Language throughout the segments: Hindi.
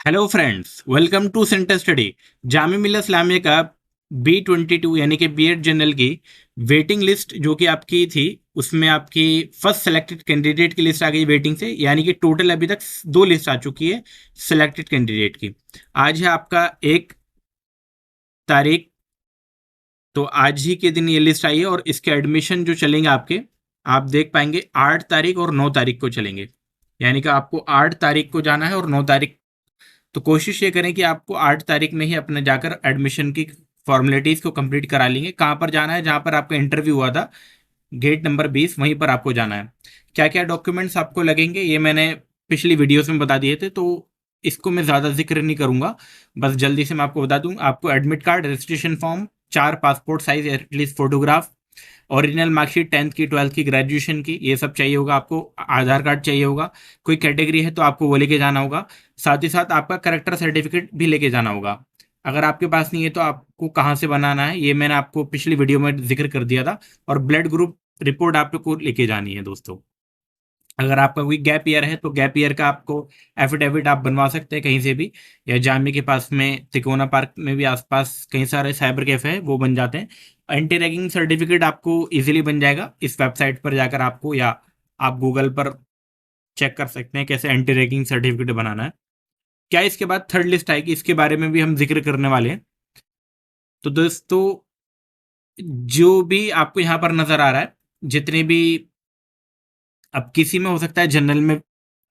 Hello friends, welcome to centre study. Jamia Millia Islamia का B22 यानी कि बीएड जनरल की वेटिंग लिस्ट जो कि आपकी थी, उसमें आपकी फर्स्ट सेलेक्टेड कैंडिडेट की लिस्ट आ गई वेटिंग से। यानी कि टोटल अभी तक दो लिस्ट आ चुकी है सेलेक्टेड कैंडिडेट की। आज है आपका 1 तारीख। तो आज ही के दिन ये लिस्ट आई है और इसके एडमिशन जो चलेंगे आपके, आप देख पाएंगे 8 तारीख और 9 तारीख को चलेंगे। यानी कि आपको 8 तारीख को जाना है और 9 तारीख। तो कोशिश ये करें कि आपको 8 तारीख में ही अपने जाकर एडमिशन की फॉर्मेलिटीज को कंप्लीट करा लेंगे। कहाँ पर जाना है? जहाँ पर आपका इंटरव्यू हुआ था, गेट नंबर 20, वहीं पर आपको जाना है। क्या क्या डॉक्यूमेंट्स आपको लगेंगे ये मैंने पिछली वीडियोस में बता दिए थे, तो इसको मैं ज़्यादा जिक्र नहीं करूँगा। बस जल्दी से मैं आपको बता दूँ, आपको admit card, registration form, 4 passport size at least photograph, original marksheet 10th की, 12th की, ग्रेजुएशन की, ये सब चाहिए होगा आपको। आधार कार्ड चाहिए होगा। कोई कैटेगरी है तो आपको वो लेके जाना होगा। साथ ही साथ आपका करेक्टर सर्टिफिकेट भी लेके जाना होगा। अगर आपके पास नहीं है तो आपको कहाँ से बनाना है ये मैंने आपको पिछली वीडियो में जिक्र कर दिया था। और ब्लड ग्रुप रिपोर्ट आपको लेके जानी है दोस्तों। अगर आपका कोई गैप ईयर है तो गैप ईयर का आपको एफिडेविट आप बनवा सकते हैं कहीं से भी, या जामिया के पास में तिकोना पार्क में भी आसपास कई सारे साइबर कैफे हैं, वो बन जाते हैं। एंटी रैगिंग सर्टिफिकेट आपको इजीली बन जाएगा इस वेबसाइट पर जाकर आपको, या आप गूगल पर चेक कर सकते हैं कैसे एंटी रैगिंग सर्टिफिकेट बनाना है। क्या इसके बाद थर्ड लिस्ट आएगी, इसके बारे में भी हम जिक्र करने वाले हैं। तो दोस्तों, जो भी आपको यहाँ पर नजर आ रहा है, जितने भी, अब किसी में हो सकता है जनरल में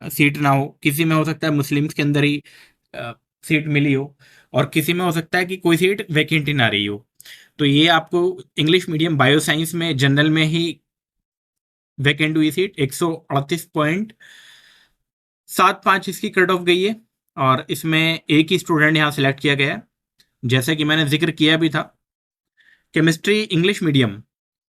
सीट ना हो, किसी में हो सकता है मुस्लिम्स के अंदर ही सीट मिली हो, और किसी में हो सकता है कि कोई सीट वैकेंट ही ना रही हो। तो ये आपको इंग्लिश मीडियम बायो साइंस में जनरल में ही वैकेंट हुई सीट 138.75 इसकी कट ऑफ गई है। और इसमें एक ही स्टूडेंट यहाँ सिलेक्ट किया गया है, जैसे कि मैंने जिक्र किया भी था। Chemistry English medium.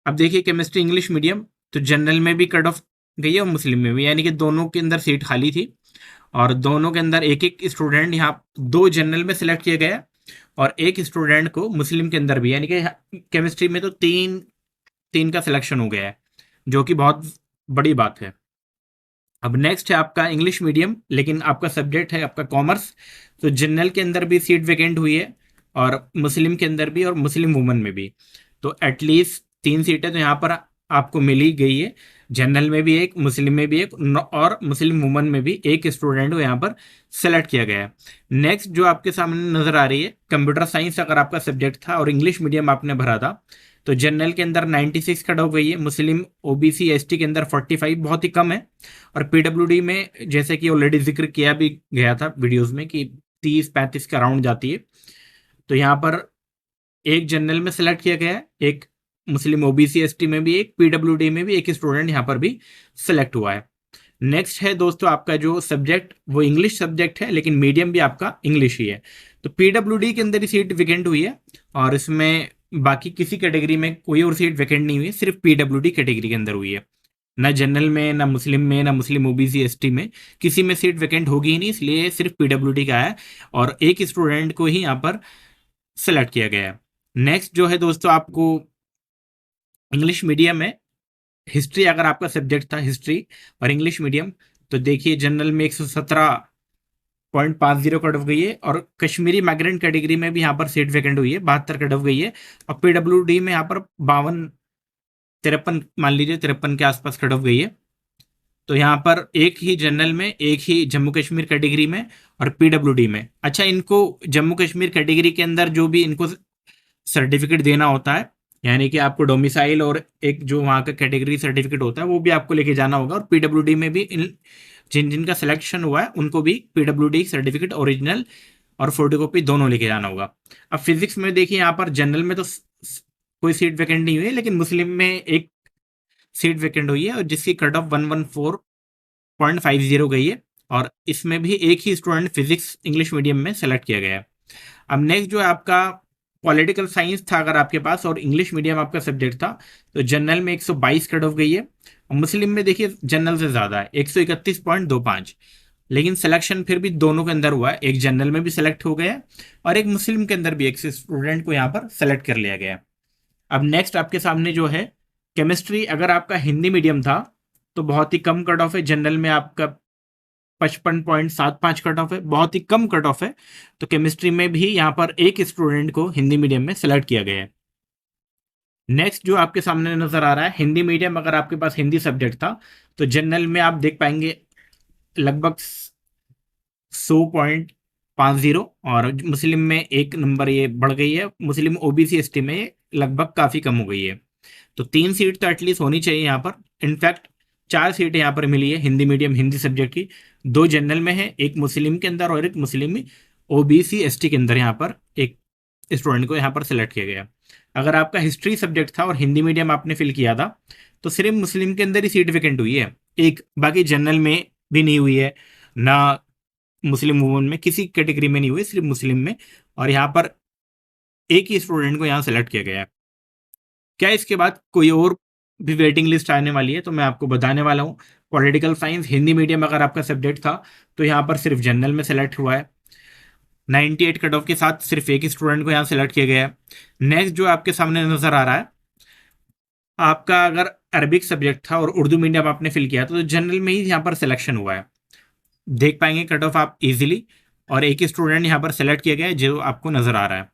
अब देखिए, केमिस्ट्री इंग्लिश मीडियम तो जनरल में भी कट ऑफ गई है और मुस्लिम में भी, यानी कि दोनों के अंदर सीट खाली थी। और दोनों के अंदर एक एक स्टूडेंट यहाँ, दो जनरल में सिलेक्ट किया गया और एक स्टूडेंट को मुस्लिम के अंदर भी, यानी कि केमिस्ट्री में तो तीन तीन का सिलेक्शन हो गया है, जो कि बहुत बड़ी बात है। अब नेक्स्ट है आपका इंग्लिश मीडियम, लेकिन आपका सब्जेक्ट है आपका कॉमर्स। तो जनरल के अंदर भी सीट वैकेंट हुई है, और मुस्लिम के अंदर भी, और मुस्लिम वुमन में भी। तो एटलीस्ट 3 सीटें तो यहाँ पर आपको मिल ही गई है। जनरल में भी एक, मुस्लिम में भी एक, और मुस्लिम वुमन में भी एक स्टूडेंट को यहाँ पर सेलेक्ट किया गया है। नेक्स्ट जो आपके सामने नजर आ रही है, कंप्यूटर साइंस अगर आपका सब्जेक्ट था और इंग्लिश मीडियम आपने भरा था, तो जनरल के अंदर 96 कट ऑफ गई है। मुस्लिम ओबीसी एसटी के अंदर 45, बहुत ही कम है। और पीडब्ल्यूडी में, जैसे कि ऑलरेडी जिक्र किया भी गया था वीडियोस में, कि 30-35 का राउंड जाती है। तो यहाँ पर एक जनरल में सेलेक्ट किया गया है, एक मुस्लिम ओबीसी एसटी में भी, एक पीडब्ल्यूडी में भी एक स्टूडेंट यहाँ पर भी सेलेक्ट हुआ है। नेक्स्ट है दोस्तों आपका जो सब्जेक्ट, वो इंग्लिश सब्जेक्ट है, लेकिन मीडियम भी आपका इंग्लिश ही है। तो पीडब्ल्यूडी के अंदर ही सीट वेकेंट हुई है, और इसमें बाकी किसी कैटेगरी में कोई और सीट वेकेंट नहीं हुई है, सिर्फ पीडब्ल्यूडी कैटेगरी के अंदर हुई है। ना जनरल में, ना मुस्लिम में, ना मुस्लिम ओबीसी एसटी में, किसी में सीट वैकेंट होगी ही नहीं, इसलिए सिर्फ पीडब्ल्यूडी का है। और एक स्टूडेंट को ही यहाँ पर सेलेक्ट किया गया है। नेक्स्ट जो है दोस्तों, आपको इंग्लिश मीडियम में हिस्ट्री अगर आपका सब्जेक्ट था, हिस्ट्री और इंग्लिश मीडियम, तो देखिए जनरल में 117.50 कट ऑफ गई है, और कश्मीरी माइग्रेंट कैटेगरी में भी यहाँ पर सीट वैकेंट हुई है, 72 कट ऑफ गई है। और पीडब्ल्यूडी में यहाँ पर 53 मान लीजिए, 53 के आसपास कट ऑफ गई है। तो यहाँ पर एक ही जनरल में, एक ही जम्मू कश्मीर कैटेगरी में, और पीडब्ल्यूडी में। अच्छा, इनको जम्मू कश्मीर कैटेगरी के अंदर जो भी इनको सर्टिफिकेट देना होता है, यानी कि आपको डोमिसाइल और एक जो वहाँ का कैटेगरी सर्टिफिकेट होता है, वो भी आपको लेके जाना होगा। और पीडब्ल्यूडी में भी जिन जिनका सिलेक्शन हुआ है उनको भी पीडब्ल्यूडी सर्टिफिकेट ओरिजिनल और फोटोकॉपी दोनों लेके जाना होगा। अब फिजिक्स में देखिए, यहाँ पर जनरल में तो कोई सीट वैकेंट नहीं हुई है, लेकिन मुस्लिम में एक सीट वैकेंट हुई है, और जिसकी कट ऑफ 114.50 गई है। और इसमें भी एक ही स्टूडेंट फिजिक्स इंग्लिश मीडियम में सेलेक्ट किया गया है। अब नेक्स्ट जो है आपका पॉलिटिकल साइंस था अगर आपके पास, और इंग्लिश मीडियम आपका सब्जेक्ट था, तो जनरल में 122 कट ऑफ गई है। और मुस्लिम में देखिए जनरल से ज़्यादा है, 131.25। लेकिन सिलेक्शन फिर भी दोनों के अंदर हुआ है, एक जनरल में भी सेलेक्ट हो गया है, और एक मुस्लिम के अंदर भी एक स्टूडेंट को यहाँ पर सेलेक्ट कर लिया गया है। अब नेक्स्ट आपके सामने जो है केमिस्ट्री, अगर आपका हिंदी मीडियम था तो बहुत ही कम कट ऑफ है। जनरल में आपका 55.75 कट ऑफ है, बहुत ही कम कट ऑफ है। तो केमिस्ट्री में भी यहाँ पर एक स्टूडेंट को हिंदी मीडियम में सेलेक्ट किया गया है। नेक्स्ट जो आपके सामने नजर आ रहा है, हिंदी मीडियम, अगर आपके पास हिंदी सब्जेक्ट था तो जनरल में आप देख पाएंगे लगभग 100.50, और मुस्लिम में एक नंबर ये बढ़ गई है, मुस्लिम ओबीसी एसटी में ये लगभग काफी कम हो गई है। तो 3 सीट तो एटलीस्ट होनी चाहिए यहाँ पर। इनफैक्ट 4 सीटें यहाँ पर मिली है हिंदी मीडियम हिंदी सब्जेक्ट की, 2 जनरल में है, एक मुस्लिम के अंदर और एक मुस्लिम ओबीसी एसटी के अंदर यहाँ पर एक स्टूडेंट को यहाँ पर सिलेक्ट किया गया। अगर आपका हिस्ट्री सब्जेक्ट था और हिंदी मीडियम आपने फिल किया था तो सिर्फ मुस्लिम के अंदर ही सीट वेकेंट हुई है एक, बाकी जनरल में भी नहीं हुई है, ना मुस्लिम वुमन में, किसी कैटेगरी में नहीं हुई, सिर्फ मुस्लिम में। और यहाँ पर एक ही स्टूडेंट को यहाँ सेलेक्ट किया गया है। क्या इसके बाद कोई और भी वेटिंग लिस्ट आने वाली है तो मैं आपको बताने वाला हूँ। पॉलिटिकल साइंस हिंदी मीडियम अगर आपका सब्जेक्ट था तो यहाँ पर सिर्फ जनरल में सेलेक्ट हुआ है, 98 कट ऑफ के साथ सिर्फ एक स्टूडेंट को यहाँ सेलेक्ट किया गया है। नेक्स्ट जो आपके सामने नजर आ रहा है, आपका अगर अरबिक सब्जेक्ट था और उर्दू मीडियम आपने फिल किया तो जनरल में ही यहाँ पर सिलेक्शन हुआ है, देख पाएंगे कट ऑफ आप इजीली, और एक ही स्टूडेंट यहाँ पर सेलेक्ट किया गया है जो आपको नजर आ रहा है।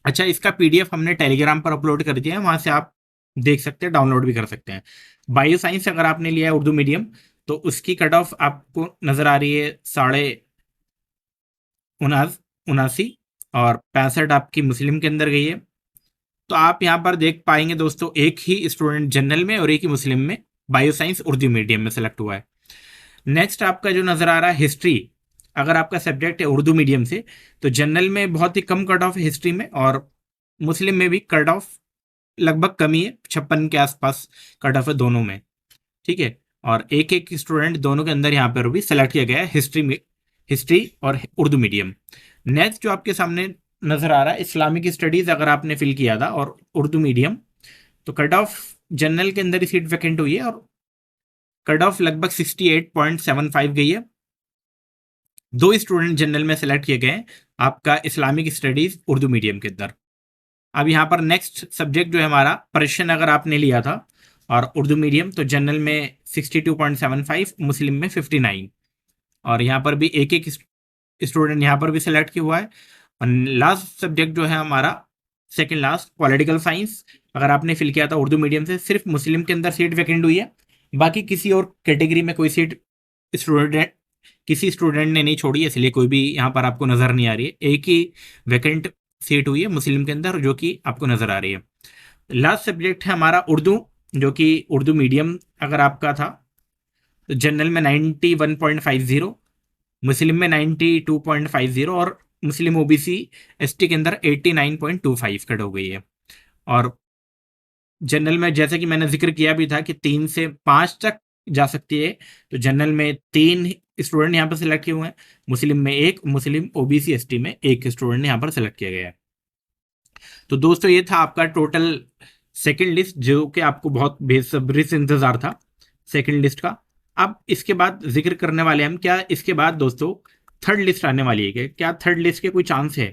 अच्छा, इसका पीडीएफ हमने टेलीग्राम पर अपलोड कर दिया है, वहां से आप देख सकते हैं, डाउनलोड भी कर सकते हैं। बायो साइंस अगर आपने लिया है उर्दू मीडियम तो उसकी कट ऑफ आपको नजर आ रही है 79 और 65 आपकी मुस्लिम के अंदर गई है। तो आप यहाँ पर देख पाएंगे दोस्तों, एक ही स्टूडेंट जनरल में और एक ही मुस्लिम में बायो साइंस उर्दू मीडियम में सेलेक्ट हुआ है। नेक्स्ट आपका जो नजर आ रहा है हिस्ट्री, अगर आपका सब्जेक्ट है उर्दू मीडियम से तो जनरल में बहुत ही कम कट ऑफ है हिस्ट्री में, और मुस्लिम में भी कट ऑफ लगभग कम ही है, 56 के आसपास कट ऑफ है दोनों में, ठीक है। और एक एक स्टूडेंट दोनों के अंदर यहाँ पर भी सेलेक्ट किया गया है हिस्ट्री में, हिस्ट्री और उर्दू मीडियम। नेक्स्ट जो आपके सामने नजर आ रहा है इस्लामिक स्टडीज अगर आपने फिल किया था और उर्दू मीडियम तो कट ऑफ जनरल के अंदर ही सीट वैकेंट हुई है और कट ऑफ लगभग 68.75 गई है। 2 स्टूडेंट जनरल में सेलेक्ट किए गए हैं आपका इस्लामिक स्टडीज उर्दू मीडियम के अंदर। अब यहाँ पर नेक्स्ट सब्जेक्ट जो है हमारा पर्शियन अगर आपने लिया था और उर्दू मीडियम तो जनरल में 62.75, मुस्लिम में 59, और यहाँ पर भी एक एक स्टूडेंट यहाँ पर भी सिलेक्ट किया हुआ है। और लास्ट सब्जेक्ट जो है हमारा सेकंड लास्ट पॉलिटिकल साइंस, अगर आपने फिल किया था उर्दू मीडियम से सिर्फ मुस्लिम के अंदर सीट वैकेंट हुई है, बाकी किसी और कैटेगरी में कोई सीट स्टूडेंट किसी स्टूडेंट ने नहीं छोड़ी है, इसलिए कोई भी यहाँ पर आपको नजर नहीं आ रही है, एक ही वैकेंट सीट हुई है मुस्लिम के अंदर जो कि आपको नजर आ रही है। लास्ट सब्जेक्ट है हमारा उर्दू, जो कि उर्दू मीडियम अगर आपका था तो जनरल में 91.50, मुस्लिम में 92.50 और मुस्लिम ओबीसी एसटी के अंदर 89.25 कट हो गई है। और जनरल में जैसे कि मैंने जिक्र किया भी था कि 3 से 5 तक जा सकती है, तो जनरल में 3 स्टूडेंट यहाँ पर सिलेक्ट किए हुए हैं, मुस्लिम में एक, मुस्लिम ओबीसी एसटी में एक स्टूडेंट यहाँ पर सिलेक्ट किया गया है। तो दोस्तों ये था आपका टोटल सेकंड लिस्ट जो कि आपको बहुत बेसब्री से इंतजार था सेकंड लिस्ट का। अब इसके बाद जिक्र करने वाले हम क्या इसके बाद दोस्तों थर्ड लिस्ट आने वाली है, क्या थर्ड लिस्ट के कोई चांस है?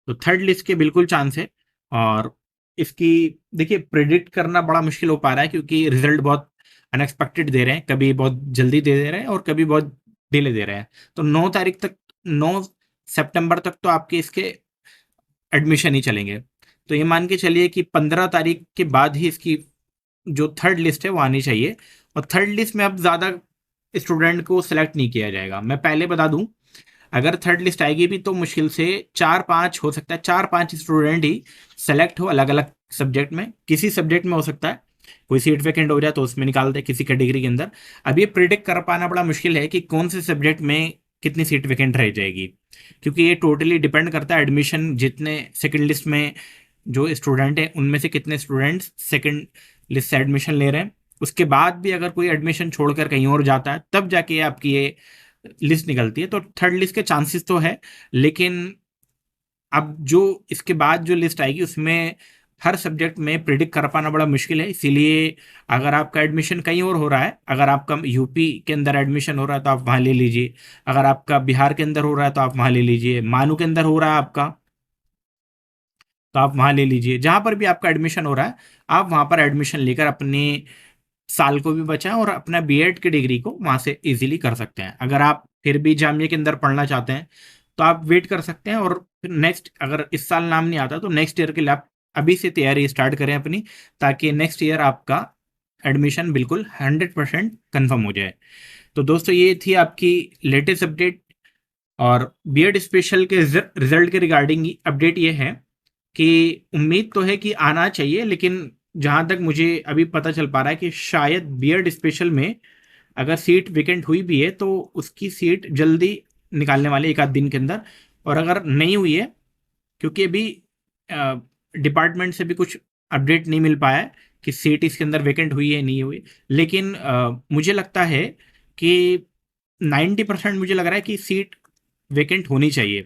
तो थर्ड लिस्ट के बिल्कुल चांस है, और इसकी देखिए प्रिडिक्ट करना बड़ा मुश्किल हो पा रहा है क्योंकि रिजल्ट बहुत अनएक्सपेक्टेड दे रहे हैं, कभी बहुत जल्दी दे रहे हैं और कभी बहुत डिले दे रहे हैं। तो 9 तारीख तक, 9 सितंबर तक तो आपके इसके एडमिशन ही चलेंगे। तो ये मान के चलिए कि 15 तारीख के बाद ही इसकी जो थर्ड लिस्ट है वो आनी चाहिए, और थर्ड लिस्ट में अब ज़्यादा स्टूडेंट को सिलेक्ट नहीं किया जाएगा। मैं पहले बता दूं, अगर थर्ड लिस्ट आएगी भी तो मुश्किल से 4-5 हो सकता है, 4-5 स्टूडेंट ही सेलेक्ट हो अलग अलग सब्जेक्ट में, किसी सब्जेक्ट में हो सकता है कोई सीट वैकेंट हो जाए तो उसमें निकाल दे किसी कैटेगरी के अंदर। अब ये प्रिडिक्ट कर पाना बड़ा मुश्किल है कि कौन से सब्जेक्ट में कितनी सीट वैकेंट रह जाएगी, क्योंकि ये टोटली डिपेंड करता है एडमिशन, जितने सेकंड लिस्ट में जो स्टूडेंट है उनमें से कितने स्टूडेंट्स सेकंड लिस्ट से एडमिशन ले रहे हैं, उसके बाद भी अगर कोई एडमिशन छोड़कर कहीं और जाता है तब जाके आपकी ये लिस्ट निकलती है। तो थर्ड लिस्ट के चांसेस तो है, लेकिन अब जो इसके बाद जो लिस्ट आएगी उसमें हर सब्जेक्ट में प्रिडिक्ट कर पाना बड़ा मुश्किल है। इसीलिए अगर आपका एडमिशन कहीं और हो रहा है, अगर आपका यूपी के अंदर एडमिशन हो रहा है तो आप वहाँ ले लीजिए, अगर आपका बिहार के अंदर हो रहा है तो आप वहाँ ले लीजिए, मानू के अंदर हो रहा है आपका तो आप वहाँ ले लीजिए, जहाँ पर भी आपका एडमिशन हो रहा है आप वहाँ पर एडमिशन लेकर अपनी साल को भी बचा और अपना बीएड की डिग्री को वहाँ से इजीली कर सकते हैं। अगर आप फिर भी जामिया के अंदर पढ़ना चाहते हैं तो आप वेट कर सकते हैं, और फिर नेक्स्ट अगर इस साल नाम नहीं आता तो नेक्स्ट ईयर के लिए आप अभी से तैयारी स्टार्ट करें अपनी, ताकि नेक्स्ट ईयर आपका एडमिशन बिल्कुल 100% कन्फर्म हो जाए। तो दोस्तों ये थी आपकी लेटेस्ट अपडेट, और बीएड स्पेशल के रिजल्ट के रिगार्डिंग अपडेट ये है कि उम्मीद तो है कि आना चाहिए, लेकिन जहाँ तक मुझे अभी पता चल पा रहा है कि शायद बीएड स्पेशल में अगर सीट वेकेंट हुई भी है तो उसकी सीट जल्दी निकालने वाले एक आध दिन के अंदर। और अगर नहीं हुई है, क्योंकि अभी डिपार्टमेंट से भी कुछ अपडेट नहीं मिल पाया है कि सीट इसके अंदर वेकेंट हुई है नहीं हुई, लेकिन मुझे लगता है कि 90% मुझे लग रहा है कि सीट वेकेंट होनी चाहिए।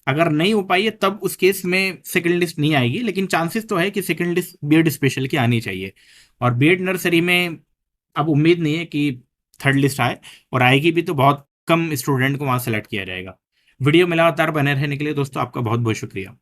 अगर नहीं हो पाई है तब उस केस में सेकंड लिस्ट नहीं आएगी, लेकिन चांसेस तो है कि सेकंड लिस्ट बीएड स्पेशल की आनी चाहिए। और बीएड नर्सरी में अब उम्मीद नहीं है कि थर्ड लिस्ट आए, और आएगी भी तो बहुत कम स्टूडेंट को वहाँ सेलेक्ट किया जाएगा। वीडियो में लगातार बने रहने के लिए दोस्तों आपका बहुत बहुत शुक्रिया।